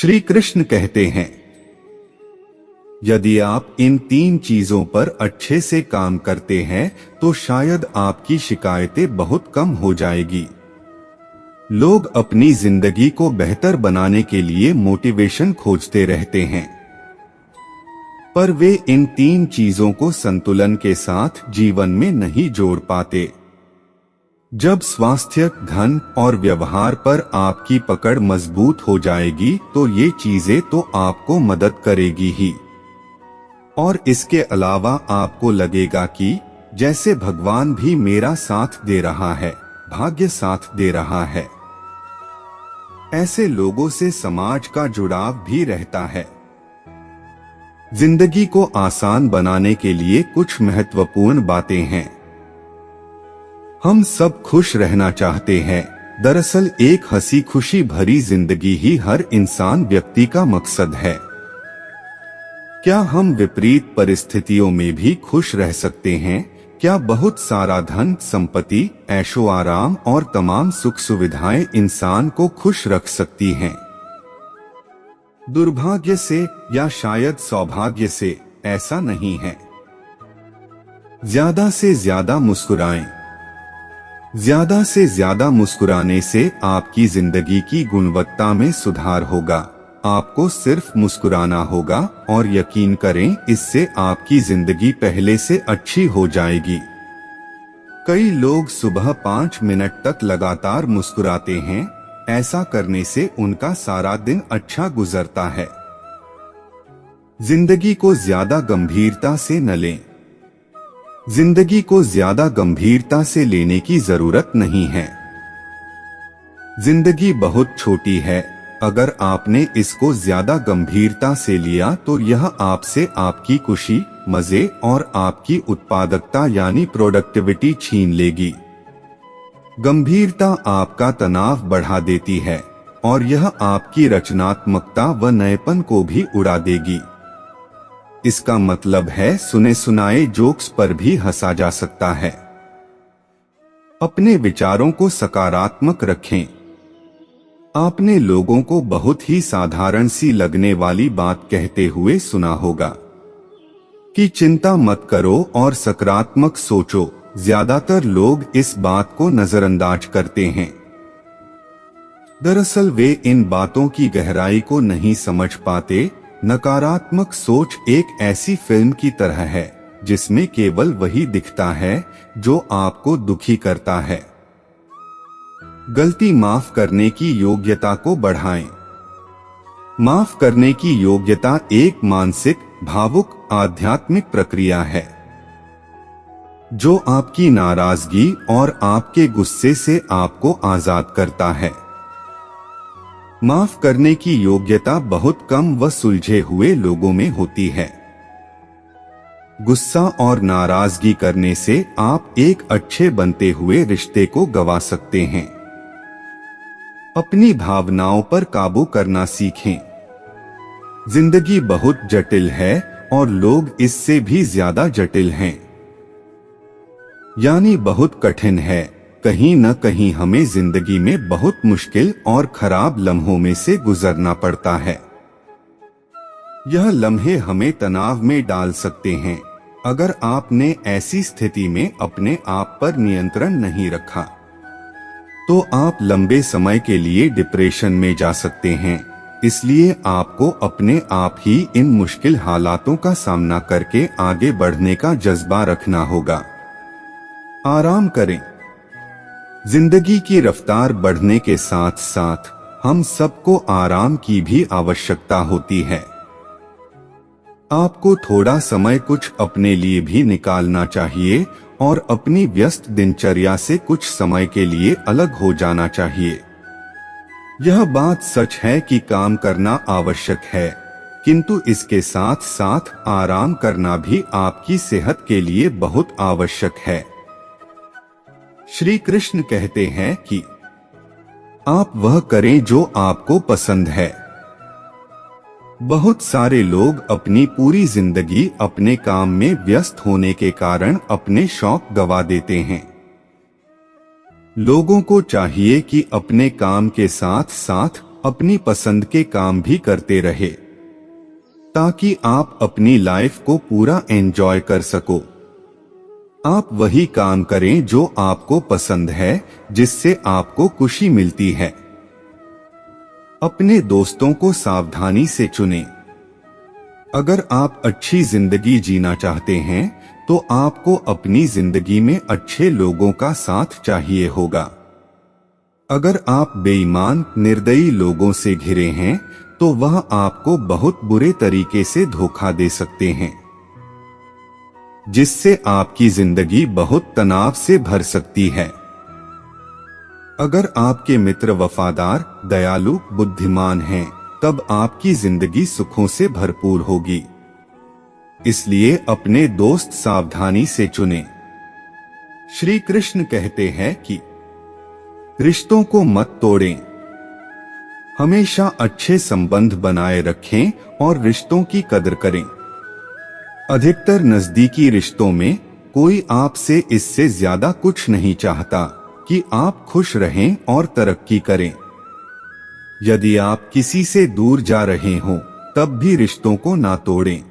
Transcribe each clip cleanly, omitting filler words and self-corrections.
श्री कृष्ण कहते हैं, यदि आप इन 3 चीजों पर अच्छे से काम करते हैं तो शायद आपकी शिकायतें बहुत कम हो जाएगी। लोग अपनी जिंदगी को बेहतर बनाने के लिए मोटिवेशन खोजते रहते हैं, पर वे इन 3 चीजों को संतुलन के साथ जीवन में नहीं जोड़ पाते। जब स्वास्थ्य, धन और व्यवहार पर आपकी पकड़ मजबूत हो जाएगी तो ये चीजें तो आपको मदद करेगी ही, और इसके अलावा आपको लगेगा कि जैसे भगवान भी मेरा साथ दे रहा है, भाग्य साथ दे रहा है। ऐसे लोगों से समाज का जुड़ाव भी रहता है। जिंदगी को आसान बनाने के लिए कुछ महत्वपूर्ण बातें हैं। हम सब खुश रहना चाहते हैं। दरअसल एक हंसी खुशी भरी जिंदगी ही हर इंसान व्यक्ति का मकसद है। क्या हम विपरीत परिस्थितियों में भी खुश रह सकते हैं? क्या बहुत सारा धन, संपत्ति, ऐशो आराम और तमाम सुख सुविधाएं इंसान को खुश रख सकती हैं? दुर्भाग्य से या शायद सौभाग्य से ऐसा नहीं है। ज्यादा से ज्यादा मुस्कुराएं। ज्यादा से ज्यादा मुस्कुराने से आपकी जिंदगी की गुणवत्ता में सुधार होगा। आपको सिर्फ मुस्कुराना होगा और यकीन करें, इससे आपकी जिंदगी पहले से अच्छी हो जाएगी। कई लोग सुबह 5 मिनट तक लगातार मुस्कुराते हैं। ऐसा करने से उनका सारा दिन अच्छा गुजरता है। जिंदगी को ज्यादा गंभीरता से न लें। जिंदगी को ज्यादा गंभीरता से लेने की जरूरत नहीं है। जिंदगी बहुत छोटी है। अगर आपने इसको ज्यादा गंभीरता से लिया तो यह आपसे आपकी खुशी, मजे और आपकी उत्पादकता यानी प्रोडक्टिविटी छीन लेगी। गंभीरता आपका तनाव बढ़ा देती है और यह आपकी रचनात्मकता व नएपन को भी उड़ा देगी। इसका मतलब है, सुने सुनाए जोक्स पर भी हंसा जा सकता है। अपने विचारों को सकारात्मक रखें। आपने लोगों को बहुत ही साधारण सी लगने वाली बात कहते हुए सुना होगा कि चिंता मत करो और सकारात्मक सोचो। ज्यादातर लोग इस बात को नजरअंदाज करते हैं। दरअसल वे इन बातों की गहराई को नहीं समझ पाते। नकारात्मक सोच एक ऐसी फिल्म की तरह है जिसमें केवल वही दिखता है जो आपको दुखी करता है। गलती माफ करने की योग्यता को बढ़ाएं। माफ करने की योग्यता एक मानसिक, भावुक, आध्यात्मिक प्रक्रिया है जो आपकी नाराजगी और आपके गुस्से से आपको आजाद करता है। माफ करने की योग्यता बहुत कम व सुलझे हुए लोगों में होती है। गुस्सा और नाराजगी करने से आप एक अच्छे बनते हुए रिश्ते को गंवा सकते हैं। अपनी भावनाओं पर काबू करना सीखें। जिंदगी बहुत जटिल है और लोग इससे भी ज्यादा जटिल हैं। यानी बहुत कठिन है। कहीं न कहीं हमें जिंदगी में बहुत मुश्किल और खराब लम्हों में से गुजरना पड़ता है। यह लम्हे हमें तनाव में डाल सकते हैं। अगर आपने ऐसी स्थिति में अपने आप पर नियंत्रण नहीं रखा तो आप लंबे समय के लिए डिप्रेशन में जा सकते हैं। इसलिए आपको अपने आप ही इन मुश्किल हालातों का सामना करके आगे बढ़ने का जज्बा रखना होगा। आराम करें। जिंदगी की रफ्तार बढ़ने के साथ साथ हम सबको आराम की भी आवश्यकता होती है। आपको थोड़ा समय कुछ अपने लिए भी निकालना चाहिए और अपनी व्यस्त दिनचर्या से कुछ समय के लिए अलग हो जाना चाहिए। यह बात सच है कि काम करना आवश्यक है, किंतु इसके साथ साथ आराम करना भी आपकी सेहत के लिए बहुत आवश्यक है। श्री कृष्ण कहते हैं कि आप वह करें जो आपको पसंद है। बहुत सारे लोग अपनी पूरी जिंदगी अपने काम में व्यस्त होने के कारण अपने शौक गंवा देते हैं। लोगों को चाहिए कि अपने काम के साथ साथ अपनी पसंद के काम भी करते रहे, ताकि आप अपनी लाइफ को पूरा एंजॉय कर सको। आप वही काम करें जो आपको पसंद है, जिससे आपको खुशी मिलती है। अपने दोस्तों को सावधानी से चुनें। अगर आप अच्छी जिंदगी जीना चाहते हैं तो आपको अपनी जिंदगी में अच्छे लोगों का साथ चाहिए होगा। अगर आप बेईमान, निर्दयी लोगों से घिरे हैं तो वह आपको बहुत बुरे तरीके से धोखा दे सकते हैं, जिससे आपकी जिंदगी बहुत तनाव से भर सकती है। अगर आपके मित्र वफादार, दयालु, बुद्धिमान हैं, तब आपकी जिंदगी सुखों से भरपूर होगी। इसलिए अपने दोस्त सावधानी से चुनें। श्री कृष्ण कहते हैं कि रिश्तों को मत तोड़ें, हमेशा अच्छे संबंध बनाए रखें और रिश्तों की कदर करें। अधिकतर नजदीकी रिश्तों में कोई आपसे इससे ज्यादा कुछ नहीं चाहता कि आप खुश रहें और तरक्की करें। यदि आप किसी से दूर जा रहे हों, तब भी रिश्तों को ना तोड़ें।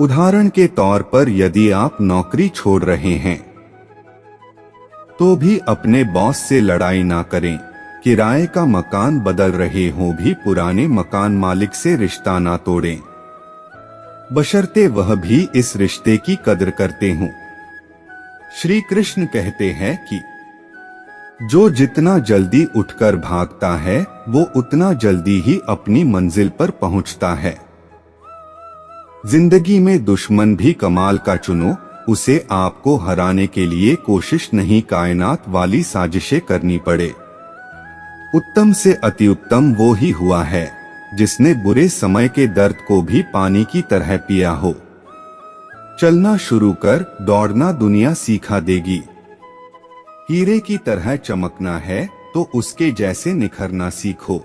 उदाहरण के तौर पर यदि आप नौकरी छोड़ रहे हैं तो भी अपने बॉस से लड़ाई ना करें। किराए का मकान बदल रहे हों भी पुराने मकान मालिक से रिश्ता ना तोड़ें, बशर्ते वह भी इस रिश्ते की कदर करते हों। श्री कृष्ण कहते हैं कि जो जितना जल्दी उठकर भागता है वो उतना जल्दी ही अपनी मंजिल पर पहुंचता है। जिंदगी में दुश्मन भी कमाल का चुनो, उसे आपको हराने के लिए कोशिश नहीं कायनात वाली साजिशें करनी पड़े। उत्तम से अति उत्तम वो ही हुआ है जिसने बुरे समय के दर्द को भी पानी की तरह पिया हो। चलना शुरू कर, दौड़ना दुनिया सिखा देगी। हीरे की तरह चमकना है तो उसके जैसे निखरना सीखो।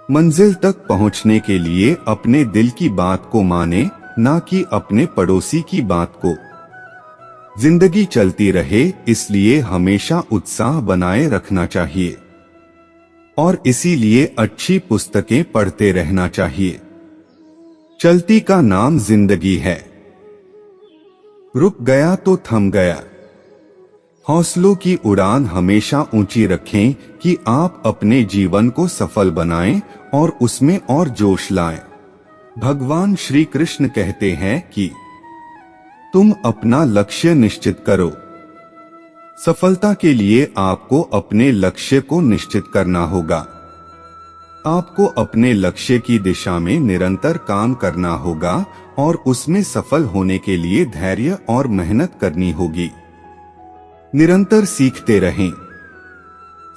मंजिल तक पहुंचने के लिए अपने दिल की बात को माने, ना कि अपने पड़ोसी की बात को। जिंदगी चलती रहे, इसलिए हमेशा उत्साह बनाए रखना चाहिए और इसीलिए अच्छी पुस्तकें पढ़ते रहना चाहिए। चलती का नाम जिंदगी है, रुक गया तो थम गया। हौसलों की उड़ान हमेशा ऊंची रखें कि आप अपने जीवन को सफल बनाएं और उसमें और जोश लाएं। भगवान श्री कृष्ण कहते हैं कि तुम अपना लक्ष्य निश्चित करो। सफलता के लिए आपको अपने लक्ष्य को निश्चित करना होगा। आपको अपने लक्ष्य की दिशा में निरंतर काम करना होगा और उसमें सफल होने के लिए धैर्य और मेहनत करनी होगी। निरंतर सीखते रहें।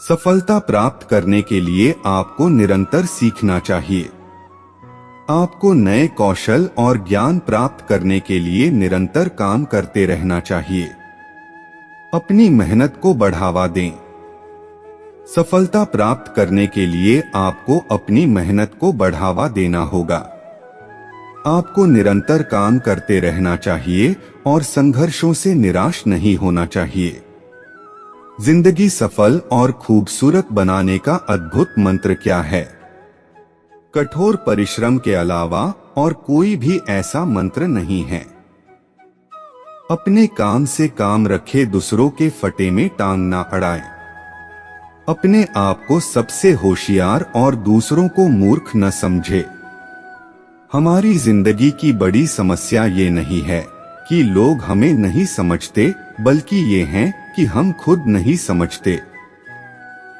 सफलता प्राप्त करने के लिए आपको निरंतर सीखना चाहिए। आपको नए कौशल और ज्ञान प्राप्त करने के लिए निरंतर काम करते रहना चाहिए। अपनी मेहनत को बढ़ावा दें। सफलता प्राप्त करने के लिए आपको अपनी मेहनत को बढ़ावा देना होगा। आपको निरंतर काम करते रहना चाहिए और संघर्षों से निराश नहीं होना चाहिए। जिंदगी सफल और खूबसूरत बनाने का अद्भुत मंत्र क्या है? कठोर परिश्रम के अलावा और कोई भी ऐसा मंत्र नहीं है। अपने काम से काम रखे, दूसरों के फटे में टांग ना अड़ाए। अपने आप को सबसे होशियार और दूसरों को मूर्ख न समझे। हमारी जिंदगी की बड़ी समस्या ये नहीं है कि लोग हमें नहीं समझते, बल्कि ये है कि हम खुद नहीं समझते।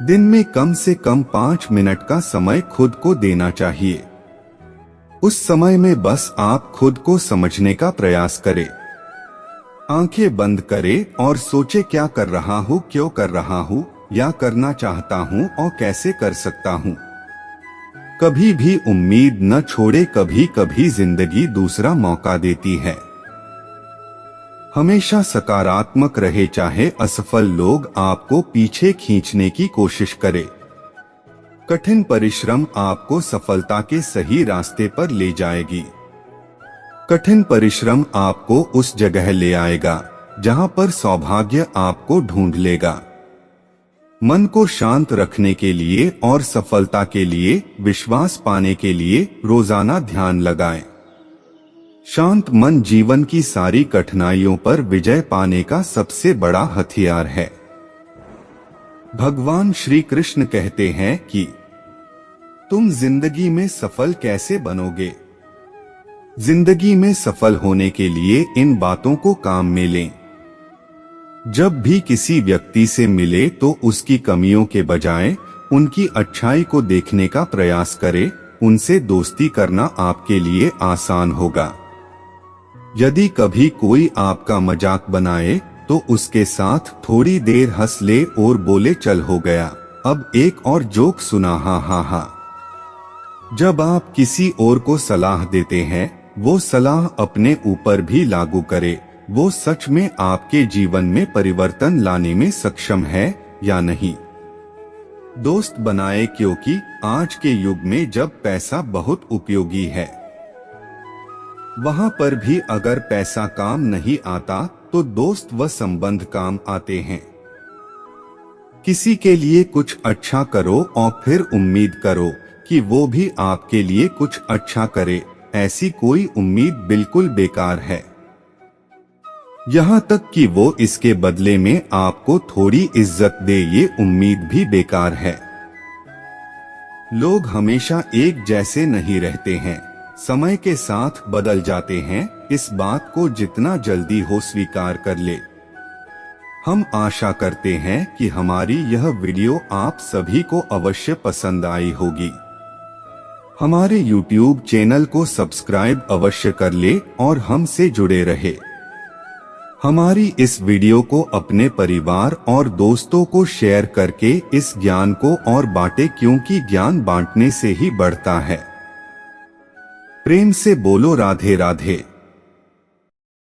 दिन में कम से कम 5 मिनट का समय खुद को देना चाहिए। उस समय में बस आप खुद को समझने का प्रयास करें। आंखें बंद करें और सोचे क्या कर रहा हूँ, क्यों कर रहा हूँ या करना चाहता हूँ और कैसे कर सकता हूँ। कभी भी उम्मीद न छोड़े, कभी कभी जिंदगी दूसरा मौका देती है। हमेशा सकारात्मक रहे, चाहे असफल लोग आपको पीछे खींचने की कोशिश करें। कठिन परिश्रम आपको सफलता के सही रास्ते पर ले जाएगी। कठिन परिश्रम आपको उस जगह ले आएगा जहां पर सौभाग्य आपको ढूंढ लेगा। मन को शांत रखने के लिए और सफलता के लिए, विश्वास पाने के लिए रोजाना ध्यान लगाएं। शांत मन जीवन की सारी कठिनाइयों पर विजय पाने का सबसे बड़ा हथियार है। भगवान श्री कृष्ण कहते हैं कि तुम जिंदगी में सफल कैसे बनोगे? जिंदगी में सफल होने के लिए इन बातों को काम में लें। जब भी किसी व्यक्ति से मिले तो उसकी कमियों के बजाय उनकी अच्छाई को देखने का प्रयास करें। उनसे दोस्ती करना आपके लिए आसान होगा। यदि कभी कोई आपका मजाक बनाए तो उसके साथ थोड़ी देर हंस ले और बोले चल हो गया, अब एक और जोक सुना, हा हा हा। जब आप किसी और को सलाह देते हैं, वो सलाह अपने ऊपर भी लागू करे। वो सच में आपके जीवन में परिवर्तन लाने में सक्षम है या नहीं। दोस्त बनाए, क्योंकि आज के युग में जब पैसा बहुत उपयोगी है, वहां पर भी अगर पैसा काम नहीं आता तो दोस्त व संबंध काम आते हैं। किसी के लिए कुछ अच्छा करो और फिर उम्मीद करो कि वो भी आपके लिए कुछ अच्छा करे। ऐसी कोई उम्मीद बिल्कुल बेकार है। यहाँ तक कि वो इसके बदले में आपको थोड़ी इज्जत दे, ये उम्मीद भी बेकार है। लोग हमेशा एक जैसे नहीं रहते हैं, समय के साथ बदल जाते हैं। इस बात को जितना जल्दी हो स्वीकार कर ले। हम आशा करते हैं कि हमारी यह वीडियो आप सभी को अवश्य पसंद आई होगी। हमारे YouTube चैनल को सब्सक्राइब अवश्य कर ले और हमसे जुड़े रहे। हमारी इस वीडियो को अपने परिवार और दोस्तों को शेयर करके इस ज्ञान को और बांटे, क्योंकि ज्ञान बांटने से ही बढ़ता है। प्रेम से बोलो राधे राधे।